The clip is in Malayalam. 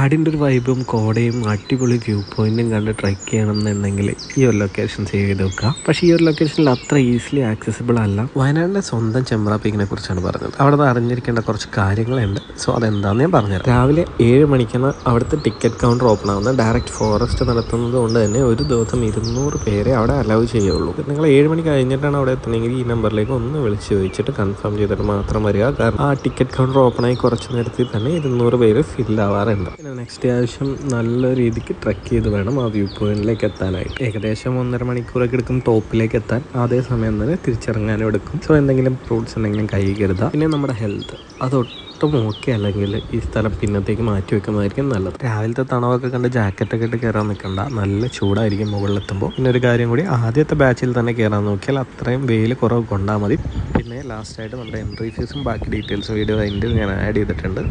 കാടിൻ്റെ ഒരു വൈബും കോടയും അടിപൊളി വ്യൂ പോയിന്റും കണ്ട് ട്രെക്ക് ചെയ്യണമെന്നുണ്ടെങ്കിൽ ഈ ഒരു ലൊക്കേഷൻ സേവ് ചെയ്ത് വെക്കുക. പക്ഷേ ഈ ഒരു ലൊക്കേഷനിൽ അത്ര ഈസിലി ആക്സസിബിൾ അല്ല. വയനാടിൻ്റെ സ്വന്തം ചെമ്പ്ര പീക്കിനെ കുറിച്ചാണ് പറഞ്ഞത്. അവിടെ നിന്ന് അറിഞ്ഞിരിക്കേണ്ട കുറച്ച് കാര്യങ്ങളുണ്ട്. സോ അതെന്താണെന്ന് ഞാൻ പറഞ്ഞുതരാം. രാവിലെ 7 മണിക്കാണ് അവിടുത്തെ ടിക്കറ്റ് കൗണ്ടർ ഓപ്പൺ ആവുന്നത്. ഡയറക്റ്റ് ഫോറസ്റ്റ് നടത്തുന്നത് കൊണ്ട് തന്നെ ഒരു ദിവസം 200 പേരെ അവിടെ അലൗ ചെയ്യുള്ളൂ. നിങ്ങൾ 7 മണി കഴിഞ്ഞിട്ടാണ് അവിടെ എത്തണമെങ്കിൽ ഈ നമ്പറിലേക്ക് ഒന്ന് വിളിച്ച് ചോദിച്ചിട്ട് കൺഫേം ചെയ്തിട്ട് മാത്രം വരിക. കാരണം ആ ടിക്കറ്റ് കൗണ്ടർ ഓപ്പൺ ആയി കുറച്ച് നേരത്തിൽ തന്നെ 200 പേര് ഫില്ലാവാറുണ്ട്. നെക്സ്റ്റ് ആവശ്യം നല്ല രീതിക്ക് ട്രെക്ക് ചെയ്ത് വേണം ആ വ്യൂ പോയിന്റിലേക്ക് എത്താനായിട്ട്. ഏകദേശം 1.5 മണിക്കൂറൊക്കെ എടുക്കും ടോപ്പിലേക്ക് എത്താൻ. അതേ സമയം തന്നെ തിരിച്ചിറങ്ങാനും എടുക്കും. സോ എന്തെങ്കിലും ഫ്രൂട്ട്സ് എന്തെങ്കിലും കൈ കരുതുക. പിന്നെ നമ്മുടെ ഹെൽത്ത് അതൊട്ടും ഓക്കെ അല്ലെങ്കിൽ ഈ സ്ഥലം പിന്നത്തേക്ക് മാറ്റി വെക്കുന്നതായിരിക്കും നല്ലത്. രാവിലത്തെ തണവൊക്കെ കണ്ട് ജാക്കറ്റൊക്കെ ഇട്ട് കയറാൻ നിൽക്കണ്ട. നല്ല ചൂടായിരിക്കും മുകളിലെത്തുമ്പോൾ. പിന്നെ ഒരു കാര്യം കൂടി, ആദ്യത്തെ ബാച്ചിൽ തന്നെ കയറാൻ നോക്കിയാൽ അത്രയും വെയിൽ കുറവ് കൊണ്ടാൽ മതി. പിന്നെ ലാസ്റ്റായിട്ട് നമ്മുടെ എൻട്രി ഫീസും ബാക്കി ഡീറ്റെയിൽസും വീഡിയോ അതിൻ്റെ ഞാൻ ആഡ് ചെയ്തിട്ടുണ്ട്.